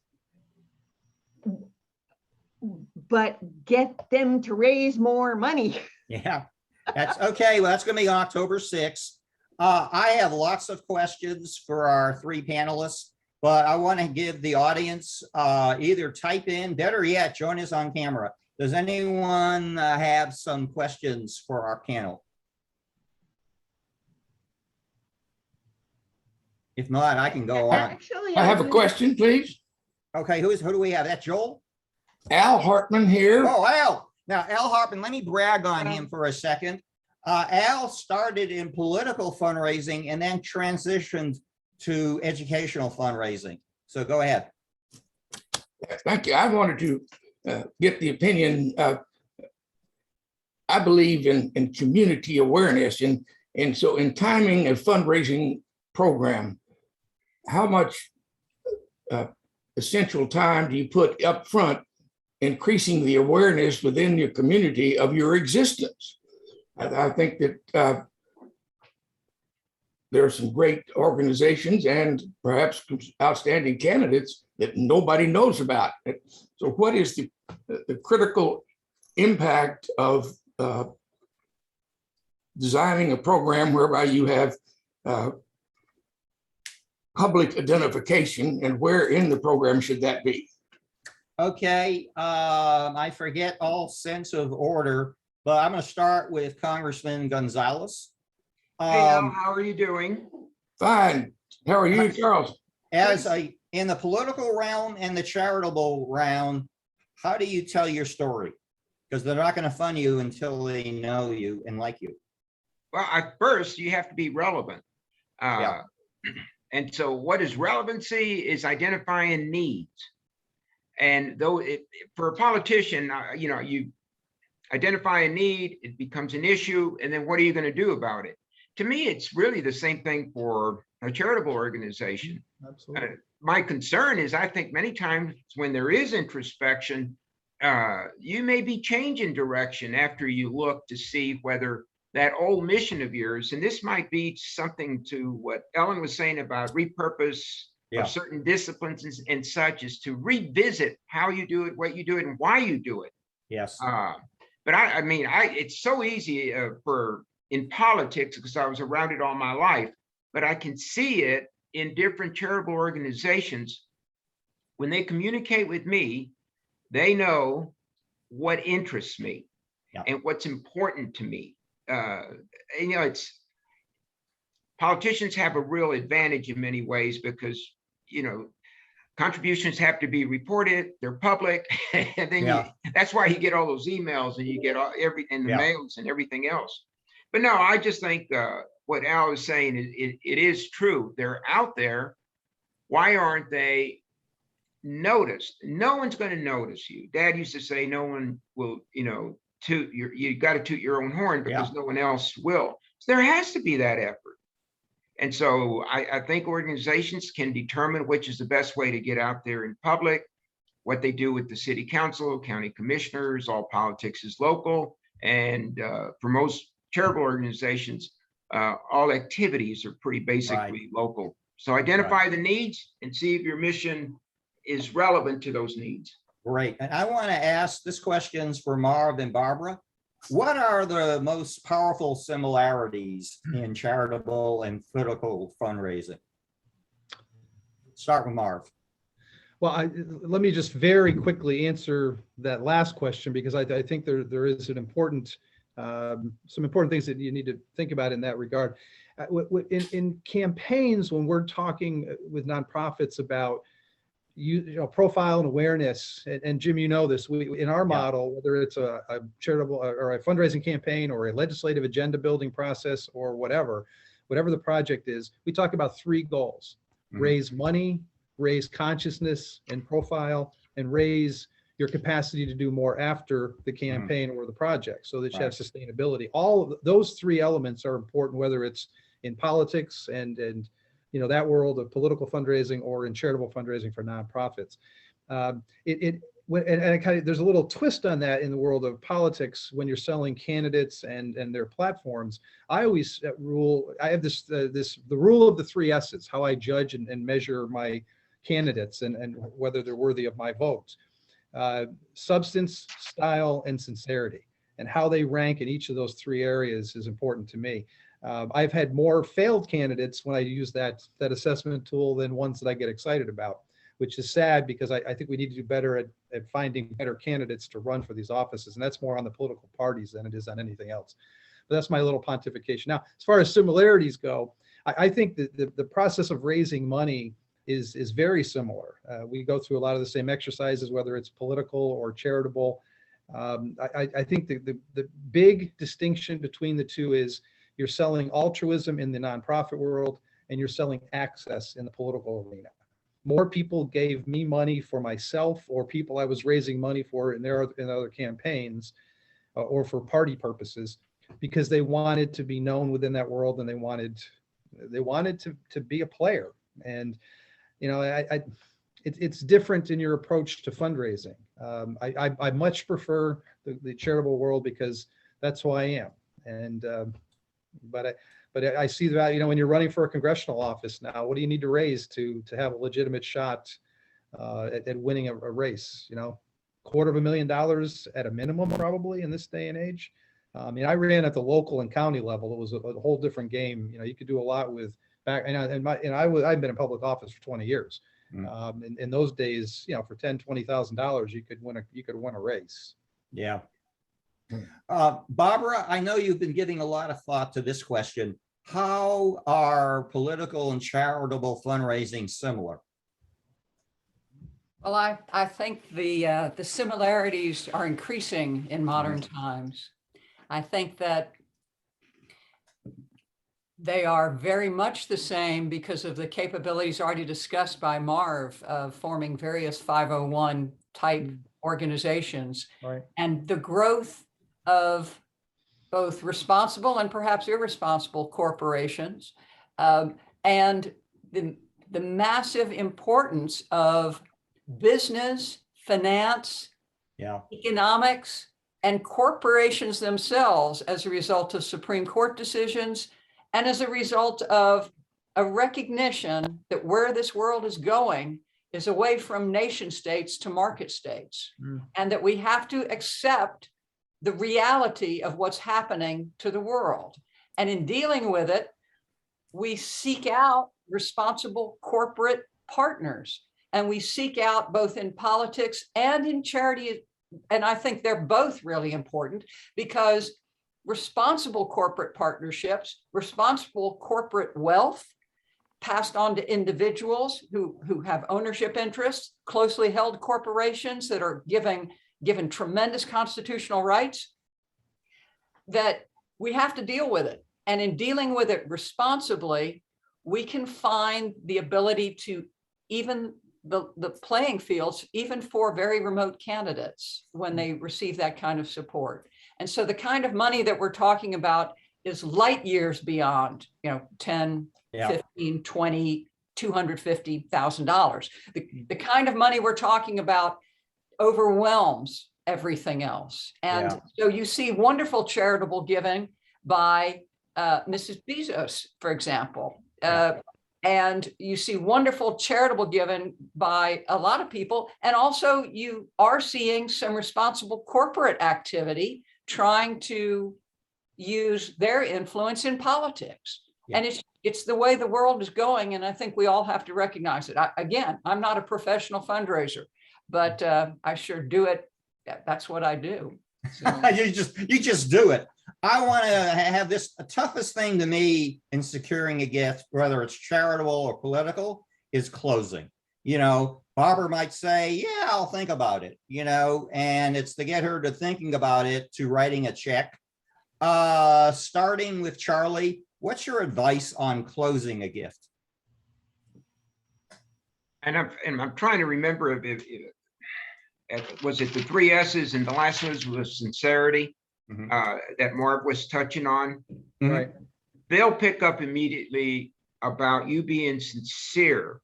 but get them to raise more money? Yeah, that's okay. Well, that's going to be October 6th. I have lots of questions for our three panelists, but I want to give the audience either type in, better yet, join us on camera. Does anyone have some questions for our panel? If not, I can go on. Actually, I have a question, please. Okay, who do we have? That's Joel? Al Hartman here. Oh, Al. Now, Al Hartman, let me brag on him for a second. Al started in political fundraising and then transitioned to educational fundraising. So go ahead. Thank you. I wanted to get the opinion. I believe in community awareness, and so in timing a fundraising program, how much essential time do you put up front increasing the awareness within your community of your existence? I think that there are some great organizations and perhaps outstanding candidates that nobody knows about. So what is the critical impact of designing a program whereby you have public identification, and where in the program should that be? Okay, I forget all sense of order, but I'm going to start with Congressman Gonzalez. Hey, Al, how are you doing? Fine. How are you, Charles? In the political realm and the charitable realm, how do you tell your story? Because they're not going to fund you until they know you and like you. Well, at first you have to be relevant. Yeah. And so what is relevancy is identifying needs. And though for a politician, you identify a need, it becomes an issue, and then what are you going to do about it? To me, it's really the same thing for a charitable organization. Absolutely. My concern is I think many times when there is introspection, you may be changing direction after you look to see whether that old mission of yours, and this might be something to what Ellen was saying about repurpose of certain disciplines and such, is to revisit how you do it, what you do it, and why you do it. Yes. But I mean, it's so easy in politics because I was around it all my life, but I can see it in different charitable organizations. When they communicate with me, they know what interests me and what's important to me. It's politicians have a real advantage in many ways because, contributions have to be reported, they're public, and then that's why you get all those emails and you get the mails and everything else. But no, I just think what Al is saying, it is true. They're out there. Why aren't they noticed? No one's going to notice you. Dad used to say, no one will, you got to toot your own horn because no one else will. So there has to be that effort. And so I think organizations can determine which is the best way to get out there in public, what they do with the city council, county commissioners, all politics is local. And for most charitable organizations, all activities are pretty basically local. So identify the needs and see if your mission is relevant to those needs. Great. And I want to ask this questions for Marv and Barbara. What are the most powerful similarities in charitable and political fundraising? Start with Marv. Well, let me just very quickly answer that last question, because I think there is an important, some important things that you need to think about in that regard. In campaigns, when we're talking with nonprofits about profile and awareness, and Jim, this, we in our model, whether it's a charitable or a fundraising campaign or a legislative agenda building process or whatever the project is, we talk about three goals: raise money, raise consciousness and profile, and raise your capacity to do more after the campaign or the project, so that you have sustainability. All of those three elements are important, whether it's in politics and that world of political fundraising or in charitable fundraising for nonprofits. There's a little twist on that in the world of politics when you're selling candidates and their platforms. I always I have the rule of the 3 S's, how I judge and measure my candidates and whether they're worthy of my vote. Substance, style, and sincerity, and how they rank in each of those 3 areas is important to me. I've had more failed candidates when I use that assessment tool than ones that I get excited about, which is sad, because I think we need to do better at finding better candidates to run for these offices. And that's more on the political parties than it is on anything else. But that's my little pontification. Now, as far as similarities go, I think that the process of raising money is very similar. We go through a lot of the same exercises, whether it's political or charitable. I think the big distinction between the two is you're selling altruism in the nonprofit world, and you're selling access in the political arena. More people gave me money for myself or people I was raising money for in other campaigns or for party purposes, because they wanted to be known within that world, and they wanted to be a player. And it's different in your approach to fundraising. I much prefer the charitable world because that's who I am. And but I see the value. When you're running for a congressional office now, what do you need to raise to have a legitimate shot at winning a race? $250,000 at a minimum, probably, in this day and age. I mean, I ran at the local and county level. It was a whole different game. You know, you could do a lot with back, I've been in public office for 20 years. In those days, you know, for $10,000-$20,000, you could win a race. Yeah. Barbara, I know you've been giving a lot of thought to this question. How are political and charitable fundraising similar? Well, I think the similarities are increasing in modern times. I think that they are very much the same because of the capabilities already discussed by Marv of forming various 501 type organizations, Right. and the growth of both responsible and perhaps irresponsible corporations, and the massive importance of business, finance, economics, and corporations themselves as a result of Supreme Court decisions and as a result of a recognition that where this world is going is away from nation states to market states, and that we have to accept the reality of what's happening to the world. And in dealing with it, we seek out responsible corporate partners, and we seek out both in politics and in charity. And I think they're both really important, because responsible corporate partnerships, responsible corporate wealth passed on to individuals who have ownership interests, closely held corporations that are given tremendous constitutional rights, that we have to deal with it. And in dealing with it responsibly, we can find the ability to even the playing fields, even for very remote candidates when they receive that kind of support. And so the kind of money that we're talking about is light years beyond, you know, 10, 15, 20, $250,000. The kind of money we're talking about overwhelms everything else. And so you see wonderful charitable giving by Mrs. Bezos, for example. And you see wonderful charitable giving by a lot of people. And also you are seeing some responsible corporate activity trying to use their influence in politics. And it's the way the world is going. And I think we all have to recognize it. Again, I'm not a professional fundraiser, but I sure do it. That's what I do. So. you just do it. I want to have this. The toughest thing to me in securing a gift, whether it's charitable or political, is closing. You know, Barbara might say, yeah, I'll think about it, you know, and it's to get her to thinking about it, to writing a check. Starting with Charlie, what's your advice on closing a gift? And I'm trying to remember if was it the 3 S's, and the last one was sincerity, that Mark was touching on. Right. They'll pick up immediately about you being sincere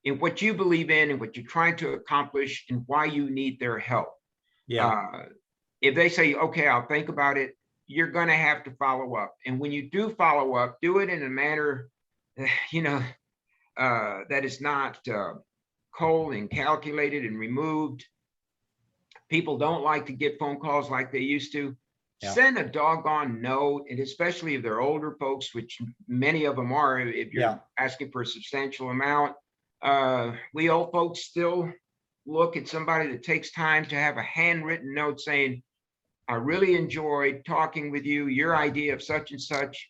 in what you believe in and what you're trying to accomplish and why you need their help. If they say, okay, I'll think about it, you're going to have to follow up. And when you do follow up, do it in a manner, you know, that is not cold and calculated and removed. People don't like to get phone calls like they used to. Send a doggone note, and especially if they're older folks, which many of them are, if you're asking for a substantial amount. We old folks still look at somebody that takes time to have a handwritten note saying, I really enjoyed talking with you. Your idea of such and such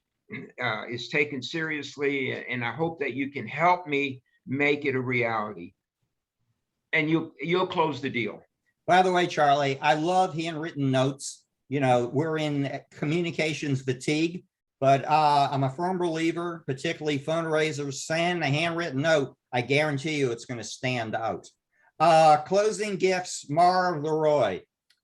is taken seriously, and I hope that you can help me make it a reality. And you'll close the deal. By the way, Charlie, I love handwritten notes. You know, we're in communications fatigue, but I'm a firm believer, particularly fundraisers, send a handwritten note. I guarantee you it's going to stand out. Closing gifts, Marv Leroy,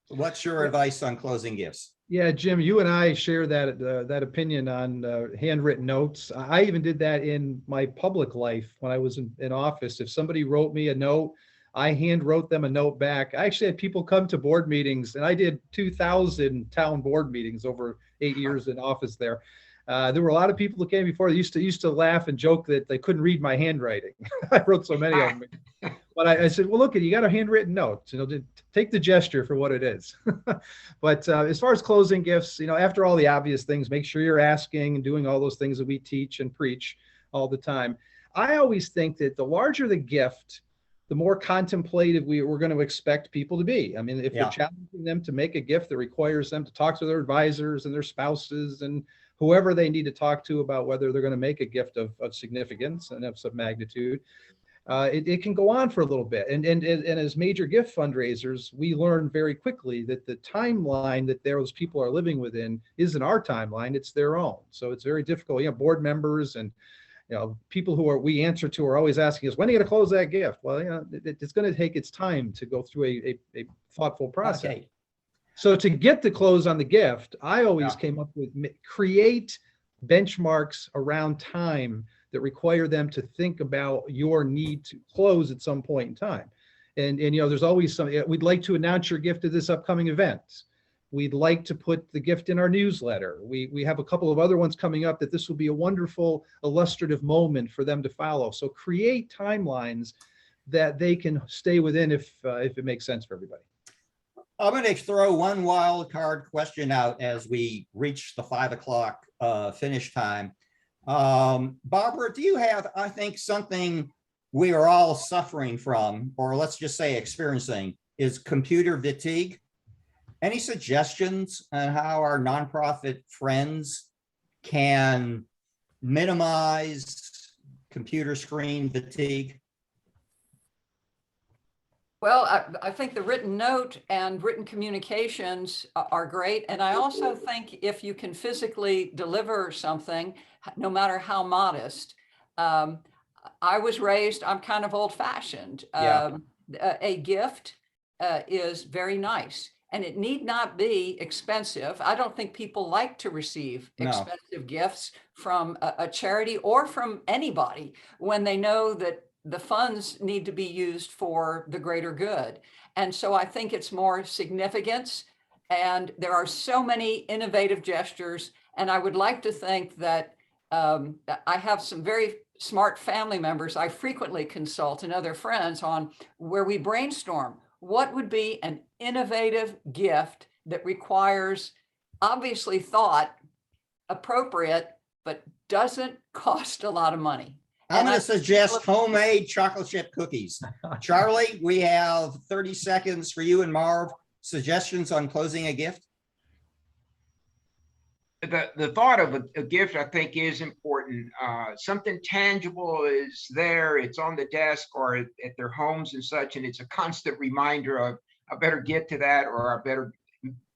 what's your advice on closing gifts? Yeah, Jim, you and I share that opinion on handwritten notes. I even did that in my public life when I was in office. If somebody wrote me a note, I hand wrote them a note back. I actually had people come to board meetings, and I did 2,000 town board meetings over 8 years in office there. There were a lot of people who came before. They used to laugh and joke that they couldn't read my handwriting. I wrote so many of them. But I said, well, look, you got a handwritten note, just take the gesture for what it is. But as far as closing gifts, after all the obvious things, make sure you're asking and doing all those things that we teach and preach all the time. I always think that the larger the gift, the more contemplative we're going to expect people to be. I mean, if Yeah. we're challenging them to make a gift that requires them to talk to their advisors and their spouses and whoever they need to talk to about whether they're going to make a gift of significance and of some magnitude, it can go on for a little bit. And as major gift fundraisers, we learn very quickly that the timeline that those people are living within isn't our timeline, it's their own. So it's very difficult. Board members and people we answer to are always asking us, when are you going to close that gift? Well, it's going to take its time to go through a thoughtful process. Okay. So to get the close on the gift, I always came up with create benchmarks around time that require them to think about your need to close at some point in time. And there's always something, we'd like to announce your gift at this upcoming event. We'd like to put the gift in our newsletter. We have a couple of other ones coming up that this will be a wonderful illustrative moment for them to follow. So create timelines that they can stay within if it makes sense for everybody. I'm going to throw one wild card question out as we reach the 5 o'clock finish time. Barbara, do you have, I think, something we are all suffering from, or let's just say experiencing, is computer fatigue? Any suggestions on how our nonprofit friends can minimize computer screen fatigue? Well, I think the written note and written communications are great. And I also think if you can physically deliver something, no matter how modest, I was raised, I'm kind of old fashioned. Yeah. A gift is very nice. And it need not be expensive. I don't think people like to receive expensive gifts from a charity or from anybody when they know that the funds need to be used for the greater good. And so I think it's more significance. And there are so many innovative gestures. And I would like to think that I have some very smart family members I frequently consult and other friends on where we brainstorm what would be an innovative gift that requires obviously thought, appropriate, but doesn't cost a lot of money. I'm going to suggest homemade chocolate chip cookies. Charlie, we have 30 seconds for you and Marv. Suggestions on closing a gift? The thought of a gift, I think, is important. Something tangible is there, it's on the desk or at their homes and such, and it's a constant reminder of, I better get to that, or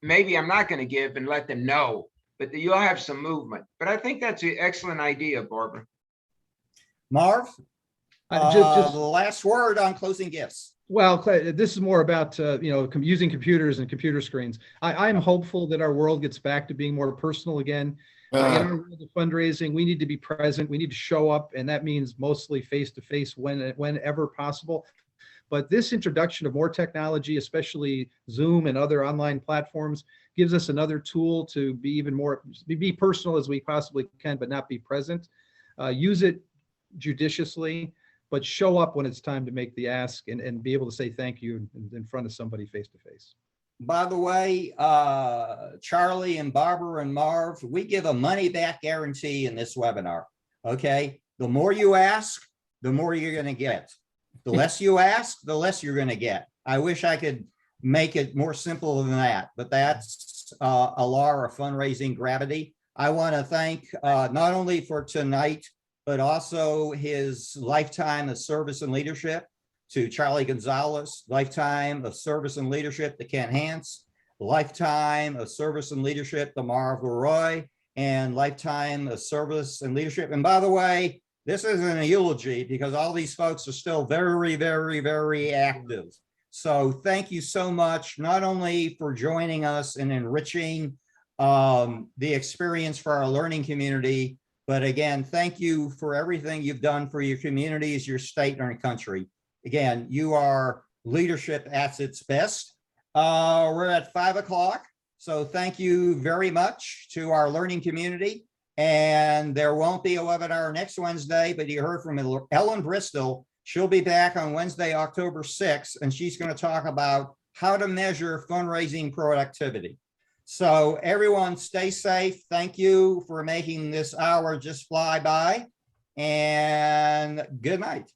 maybe I'm not going to give, and let them know, but you'll have some movement. But I think that's an excellent idea, Barbara. Marv, the last word on closing gifts. Well, this is more about using computers and computer screens. I'm hopeful that our world gets back to being more personal again. In our world of fundraising, we need to be present. We need to show up, and that means mostly face-to-face whenever possible. But this introduction of more technology, especially Zoom and other online platforms, gives us another tool to be even more be personal as we possibly can, but not be present. Use it judiciously, but show up when it's time to make the ask and be able to say thank you in front of somebody face to face. By the way, Charlie and Barbara and Marv, we give a money back guarantee in this webinar. Okay. The more you ask, the more you're going to get. The less you ask, the less you're going to get. I wish I could make it more simple than that, but that's a law of fundraising gravity. I want to thank not only for tonight, but also his lifetime of service and leadership to Charlie Gonzalez, lifetime of service and leadership to Ken Hance, lifetime of service and leadership to Marv Leroy, and lifetime of service and leadership. And by the way, this isn't a eulogy because all these folks are still very, very, very active. So thank you so much, not only for joining us and enriching the experience for our learning community, but again, thank you for everything you've done for your communities, your state, and our country. Again, you are leadership at its best. We're at 5 o'clock. So thank you very much to our learning community. And there won't be a webinar next Wednesday, but you heard from Ellen Bristol, She'll be back on Wednesday, October 6th, and she's going to talk about how to measure fundraising productivity. So everyone stay safe. Thank you for making this hour just fly by, and good night.